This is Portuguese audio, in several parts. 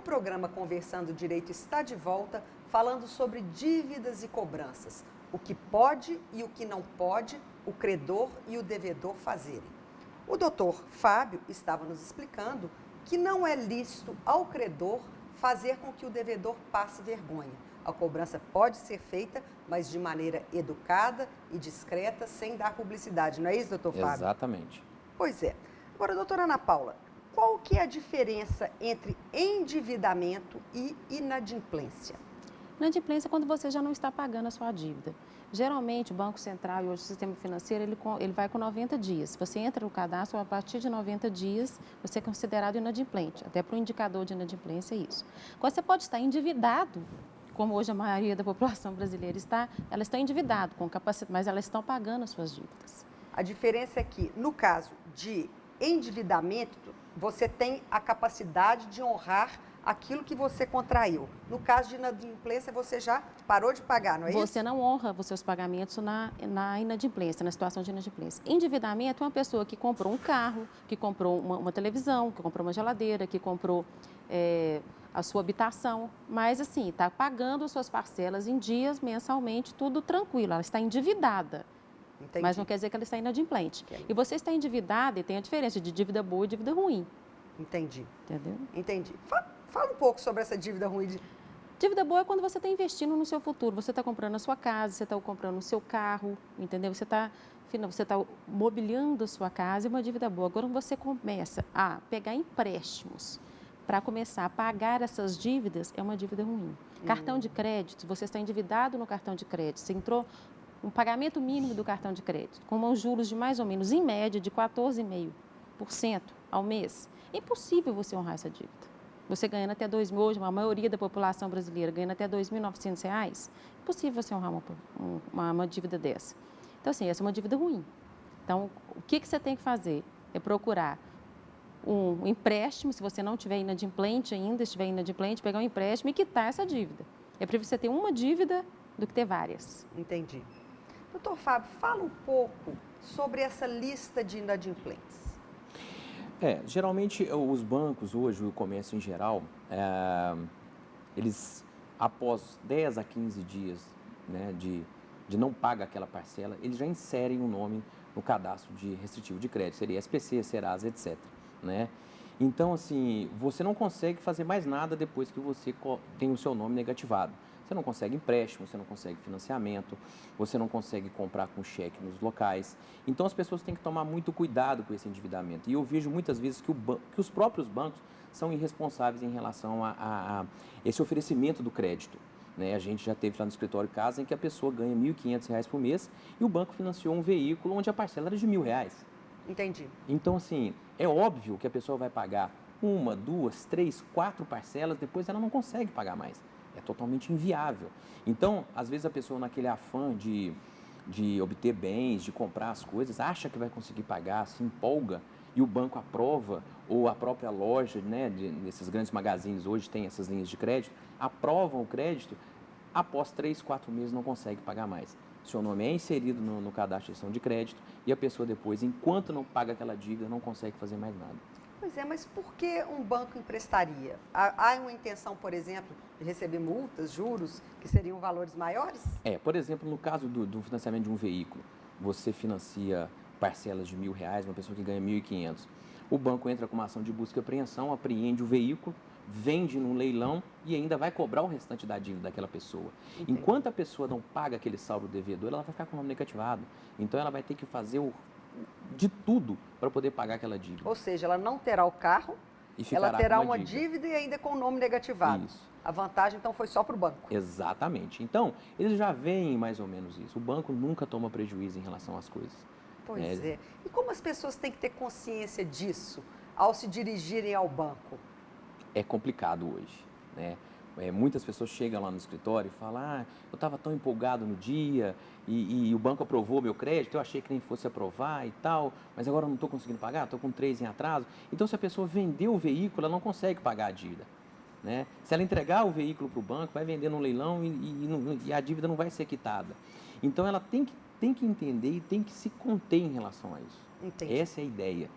programa Conversando Direito está de volta, falando sobre dívidas e cobranças, o que pode e o que não pode o credor e o devedor fazerem. O doutor Fábio estava nos explicando que não é lícito ao credor fazer com que o devedor passe vergonha. A cobrança pode ser feita, mas de maneira educada e discreta, sem dar publicidade. Não é isso, doutor Fábio? Exatamente. Pois é. Agora, doutora Ana Paula, qual que é a diferença entre endividamento e inadimplência? Inadimplência é quando você já não está pagando a sua dívida. Geralmente, o Banco Central e hoje o sistema financeiro, ele vai com 90 dias. Você entra no cadastro, a partir de 90 dias, você é considerado inadimplente. Até para o indicador de inadimplência é isso. Agora, você pode estar endividado, como hoje a maioria da população brasileira está, ela está endividada, com capacidade, mas elas estão pagando as suas dívidas. A diferença é que, no caso de endividamento, você tem a capacidade de honrar aquilo que você contraiu. No caso de inadimplência, você já parou de pagar, não é isso? Você não honra os seus pagamentos na inadimplência, na situação de inadimplência. Endividamento é uma pessoa que comprou um carro, que comprou uma televisão, que comprou uma geladeira, que comprou a sua habitação, mas assim, está pagando as suas parcelas em dias, mensalmente, tudo tranquilo, ela está endividada. Entendi. Mas não quer dizer que ela está inadimplente. E você está endividada e tem a diferença de dívida boa e dívida ruim. Entendi. Entendeu? Entendi. Fala um pouco sobre essa dívida ruim. Dívida boa é quando você está investindo no seu futuro. Você está comprando a sua casa, você está comprando o seu carro, entendeu? Você está mobiliando a sua casa, é uma dívida boa. Agora, quando você começa a pegar empréstimos para começar a pagar essas dívidas, é uma dívida ruim. Cartão de crédito, você está endividado no cartão de crédito, você entrou um pagamento mínimo do cartão de crédito, com uns juros de mais ou menos, em média, de 14,5% ao mês. É impossível você honrar essa dívida. Você ganhando até R$2.000, hoje a maioria da população brasileira ganhando até R$2.900, é impossível você honrar uma dívida dessa. Então, assim, essa é uma dívida ruim. Então, o que você tem que fazer? É procurar um empréstimo, se você não estiver inadimplente ainda, estiver inadimplente, pegar um empréstimo e quitar essa dívida. É para você ter uma dívida do que ter várias. Entendi. Doutor Fábio, fala um pouco sobre essa lista de inadimplentes. Geralmente os bancos hoje, o comércio em geral, eles, após 10 a 15 dias, né, de não pagar aquela parcela, eles já inserem o nome no cadastro de restritivo de crédito, seria SPC, Serasa, etc. Né? Então, assim, você não consegue fazer mais nada depois que você tem o seu nome negativado. Você não consegue empréstimo, você não consegue financiamento, você não consegue comprar com cheque nos locais. Então, as pessoas têm que tomar muito cuidado com esse endividamento. E eu vejo muitas vezes que os próprios bancos são irresponsáveis em relação a esse oferecimento do crédito. Né? A gente já teve lá no escritório casos em que a pessoa ganha R$ 1.500 por mês e o banco financiou um veículo onde a parcela era de R$1.000. Entendi. Então, assim, é óbvio que a pessoa vai pagar 1, 2, 3, 4 parcelas, depois ela não consegue pagar mais. É totalmente inviável. Então, às vezes a pessoa naquele afã de obter bens, de comprar as coisas, acha que vai conseguir pagar, se empolga e o banco aprova, ou a própria loja, né, desses grandes magazines hoje tem essas linhas de crédito, aprovam o crédito, após 3, 4 meses não consegue pagar mais. Seu nome é inserido no cadastro de gestão de crédito e a pessoa depois, enquanto não paga aquela dívida, não consegue fazer mais nada. Pois é, mas por que um banco emprestaria? Há uma intenção, por exemplo, de receber multas, juros, que seriam valores maiores? Por exemplo, no caso do financiamento de um veículo, você financia parcelas de R$1.000, uma pessoa que ganha 1.500. O banco entra com uma ação de busca e apreensão, apreende o veículo, vende num leilão e ainda vai cobrar o restante da dívida daquela pessoa. Entendi. Enquanto a pessoa não paga aquele saldo devedor, ela vai ficar com o nome negativado. Então, ela vai ter que fazer de tudo para poder pagar aquela dívida. Ou seja, ela não terá o carro, ela terá uma dívida e ainda com o nome negativado. Isso. A vantagem, então, foi só para o banco. Exatamente. Então, eles já veem mais ou menos isso. O banco nunca toma prejuízo em relação às coisas. Pois é. E como as pessoas têm que ter consciência disso ao se dirigirem ao banco? É complicado hoje, né? Muitas pessoas chegam lá no escritório e falam, eu estava tão empolgado no dia e o banco aprovou meu crédito, eu achei que nem fosse aprovar e tal, mas agora eu não estou conseguindo pagar, estou com 3 em atraso. Então, se a pessoa vendeu o veículo, ela não consegue pagar a dívida. Né? Se ela entregar o veículo para o banco, vai vender no leilão e a dívida não vai ser quitada. Então, ela tem que entender e tem que se conter em relação a isso. Entendi. Essa é a ideia.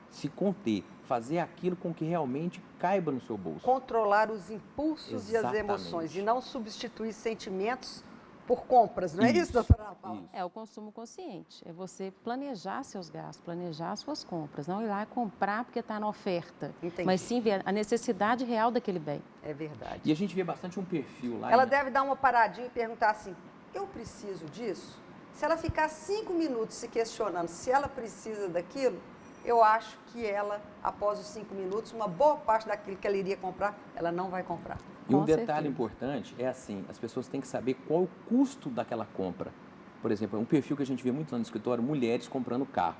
se conter, fazer aquilo com que realmente caiba no seu bolso. Controlar os impulsos e as Exatamente. emoções e não substituir sentimentos por compras, não é isso, doutora Ana Paula? Isso. É o consumo consciente, é você planejar seus gastos, planejar suas compras, não ir lá e comprar porque está na oferta, Entendi. mas sim ver a necessidade real daquele bem. É verdade. E a gente vê bastante um perfil lá. Ela deve dar uma paradinha e perguntar assim, eu preciso disso? Se ela ficar 5 minutos se questionando se ela precisa daquilo, eu acho que ela, após os 5 minutos, uma boa parte daquilo que ela iria comprar, ela não vai comprar. E um Com detalhe certeza. importante é assim, as pessoas têm que saber qual o custo daquela compra. Por exemplo, um perfil que a gente vê muito lá no escritório, mulheres comprando carro.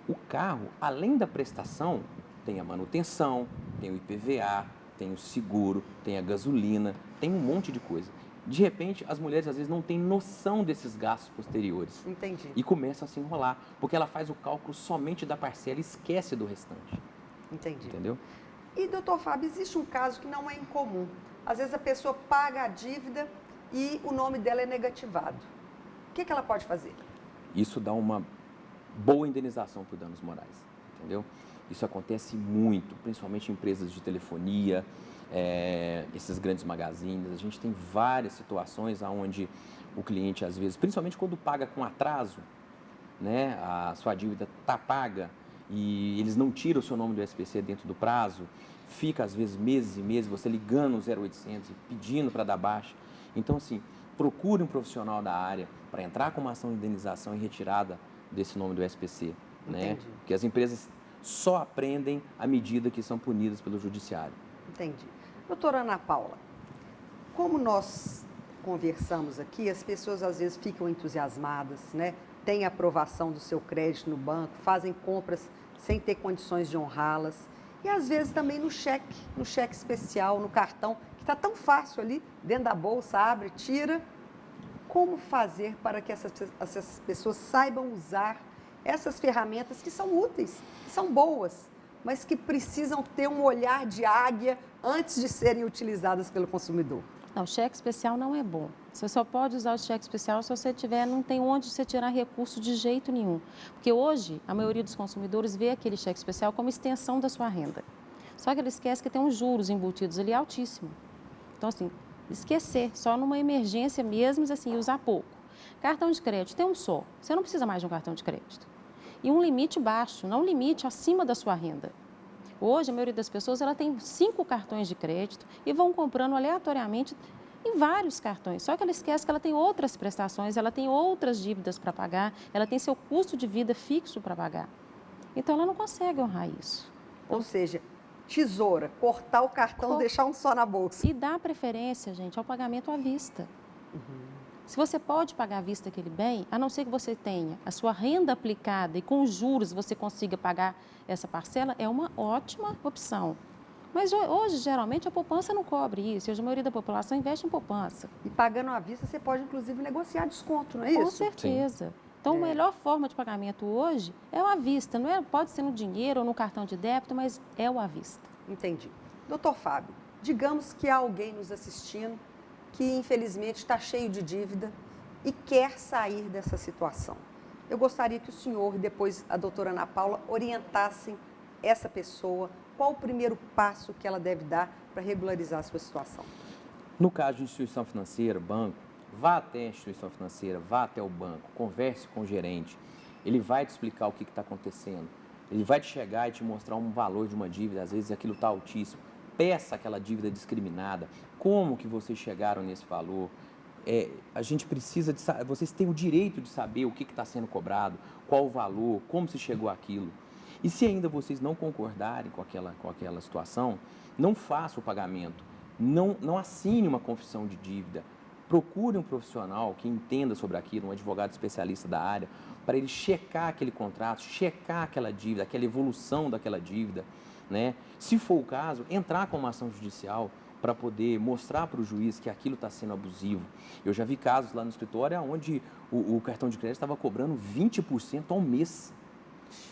O carro, além da prestação, tem a manutenção, tem o IPVA, tem o seguro, tem a gasolina, tem um monte de coisa. De repente, as mulheres às vezes não têm noção desses gastos posteriores. Entendi. E começam a se enrolar, porque ela faz o cálculo somente da parcela e esquece do restante. Entendi. Entendeu? E, doutor Fábio, existe um caso que não é incomum. Às vezes a pessoa paga a dívida e o nome dela é negativado. O que ela pode fazer? Isso dá uma boa indenização por danos morais, entendeu? Isso acontece muito, principalmente em empresas de telefonia, esses grandes magazines. A gente tem várias situações onde o cliente, às vezes, principalmente quando paga com atraso, né, a sua dívida está paga e eles não tiram o seu nome do SPC dentro do prazo, fica, às vezes, meses e meses, você ligando o 0800 e pedindo para dar baixa. Então, assim, procure um profissional da área para entrar com uma ação de indenização e retirada desse nome do SPC, né? Entendi. Porque as empresas só aprendem à medida que são punidas pelo judiciário. Entendi. Doutora Ana Paula, como nós conversamos aqui, as pessoas às vezes ficam entusiasmadas, né? Têm aprovação do seu crédito no banco, fazem compras sem ter condições de honrá-las. E às vezes também no cheque especial, no cartão, que está tão fácil ali, dentro da bolsa, abre, tira. Como fazer para que essas pessoas saibam usar essas ferramentas que são úteis, que são boas, mas que precisam ter um olhar de águia antes de serem utilizadas pelo consumidor? Não, cheque especial não é bom. Você só pode usar o cheque especial se você tiver, não tem onde você tirar recurso de jeito nenhum. Porque hoje, a maioria dos consumidores vê aquele cheque especial como extensão da sua renda. Só que ele esquece que tem uns juros embutidos ali altíssimos. Então, assim, esquecer, só numa emergência mesmo, assim, usar pouco. Cartão de crédito tem um só, você não precisa mais de um cartão de crédito. E um limite baixo, não um limite acima da sua renda. Hoje, a maioria das pessoas ela tem 5 cartões de crédito e vão comprando aleatoriamente em vários cartões. Só que ela esquece que ela tem outras prestações, ela tem outras dívidas para pagar, ela tem seu custo de vida fixo para pagar. Então, ela não consegue honrar isso. Ou seja, tesoura, cortar o cartão, deixar um só na bolsa. E dá preferência, gente, ao pagamento à vista. Se você pode pagar à vista aquele bem, a não ser que você tenha a sua renda aplicada e com juros você consiga pagar essa parcela, é uma ótima opção. Mas hoje, geralmente, a poupança não cobre isso. Hoje, a maioria da população investe em poupança. E pagando à vista, você pode, inclusive, negociar desconto, não é Com isso? certeza. Então, a melhor forma de pagamento hoje é o à vista. Não é, pode ser no dinheiro ou no cartão de débito, mas é o à vista. Entendi. Doutor Fábio, digamos que há alguém nos assistindo que, infelizmente, está cheio de dívida e quer sair dessa situação. Eu gostaria que o senhor e depois a doutora Ana Paula orientassem essa pessoa, qual o primeiro passo que ela deve dar para regularizar a sua situação. No caso de instituição financeira, banco, vá até a instituição financeira, vá até o banco, converse com o gerente, ele vai te explicar o que está acontecendo, ele vai te chegar e te mostrar um valor de uma dívida, às vezes aquilo está altíssimo, peça aquela dívida discriminada, como que vocês chegaram nesse valor, a gente precisa de saber, vocês têm o direito de saber o que está sendo cobrado, qual o valor, como se chegou àquilo. E se ainda vocês não concordarem com aquela situação, não faça o pagamento, não assine uma confissão de dívida, procure um profissional que entenda sobre aquilo, um advogado especialista da área, para ele checar aquele contrato, checar aquela dívida, aquela evolução daquela dívida, né? Se for o caso, entrar com uma ação judicial para poder mostrar para o juiz que aquilo está sendo abusivo. Eu já vi casos lá no escritório onde o cartão de crédito estava cobrando 20% ao mês.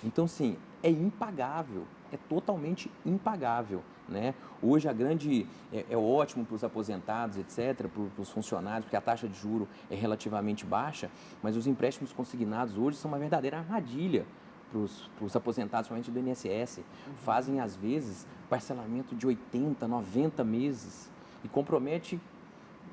Então, sim, é impagável, é totalmente impagável, né? Hoje é ótimo para os aposentados, etc., para os funcionários, porque a taxa de juro é relativamente baixa, mas os empréstimos consignados hoje são uma verdadeira armadilha, os aposentados, somente do INSS, fazem, às vezes, parcelamento de 80, 90 meses e compromete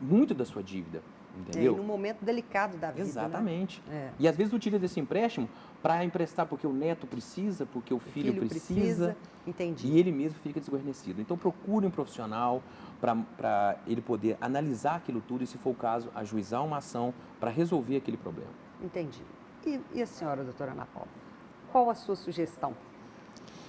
muito da sua dívida, entendeu? E num momento delicado da vida. Exatamente. Né? E, às vezes, utiliza esse empréstimo para emprestar porque o neto precisa, porque o filho precisa. Entendi. E ele mesmo fica desguarnecido. Então, procure um profissional para ele poder analisar aquilo tudo e, se for o caso, ajuizar uma ação para resolver aquele problema. Entendi. E a senhora, doutora Ana Paula? Qual a sua sugestão?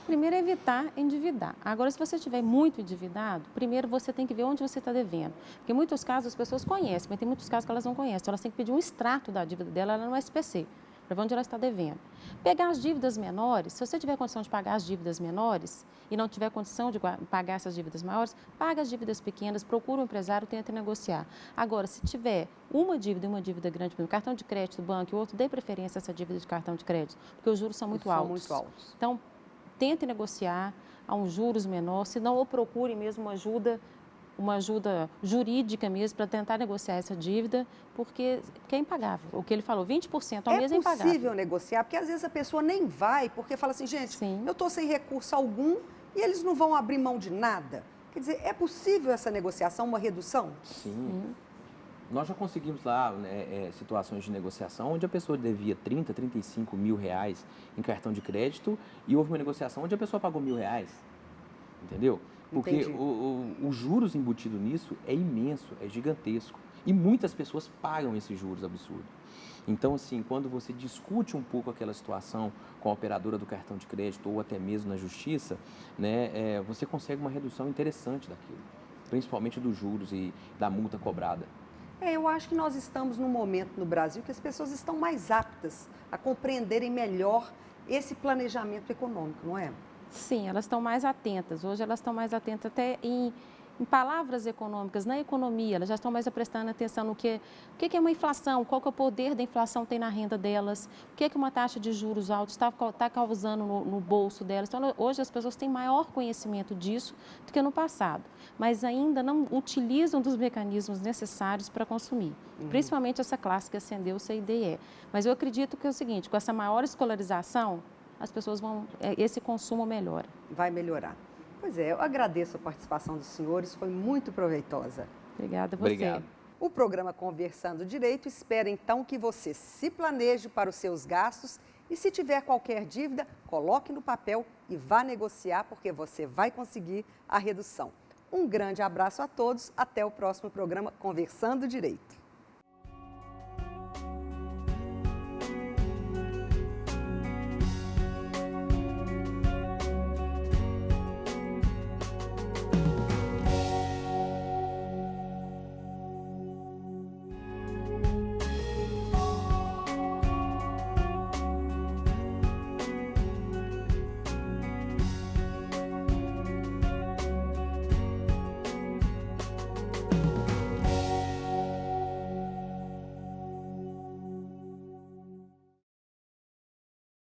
Primeiro, evitar endividar. Agora, se você estiver muito endividado, primeiro você tem que ver onde você está devendo. Porque em muitos casos as pessoas conhecem, mas tem muitos casos que elas não conhecem. Então, elas têm que pedir um extrato da dívida dela no SPC, para ver onde ela está devendo. Pegar as dívidas menores, se você tiver condição de pagar as dívidas menores e não tiver condição de pagar essas dívidas maiores, paga as dívidas pequenas, procura um empresário, tenta negociar. Agora, se tiver uma dívida e uma dívida grande, por exemplo, cartão de crédito, banco e outro, dê preferência a essa dívida de cartão de crédito, porque os juros são muito altos. Então, tente negociar a um juros menor, se não, ou procure mesmo uma ajuda jurídica mesmo para tentar negociar essa dívida, porque é impagável. O que ele falou, 20% ao mês é impagável. É possível negociar, porque às vezes a pessoa nem vai, porque fala assim, gente, eu estou sem recurso algum e eles não vão abrir mão de nada. Quer dizer, é possível essa negociação, uma redução? Sim. Nós já conseguimos lá situações de negociação onde a pessoa devia 30, 35 mil reais em cartão de crédito e houve uma negociação onde a pessoa pagou R$1.000, entendeu? Porque os juros embutido nisso é imenso, é gigantesco. E muitas pessoas pagam esses juros absurdos. Então, assim, quando você discute um pouco aquela situação com a operadora do cartão de crédito ou até mesmo na justiça, né, você consegue uma redução interessante daquilo, principalmente dos juros e da multa cobrada. Eu acho que nós estamos num momento no Brasil que as pessoas estão mais aptas a compreenderem melhor esse planejamento econômico, não é? Sim, elas estão mais atentas. Hoje elas estão mais atentas até em palavras econômicas, na economia. Elas já estão mais prestando atenção no que é uma inflação, qual que é o poder da inflação tem na renda delas, o que é uma taxa de juros altos está causando no bolso delas. Então, hoje as pessoas têm maior conhecimento disso do que no passado, mas ainda não utilizam dos mecanismos necessários para consumir. Principalmente essa classe que ascendeu o CIDE. Mas eu acredito que é o seguinte, com essa maior escolarização, as pessoas esse consumo melhora. Vai melhorar. Pois é, eu agradeço a participação dos senhores, foi muito proveitosa. Obrigada a você. Obrigado. O programa Conversando Direito espera então que você se planeje para os seus gastos e, se tiver qualquer dívida, coloque no papel e vá negociar, porque você vai conseguir a redução. Um grande abraço a todos, até o próximo programa Conversando Direito.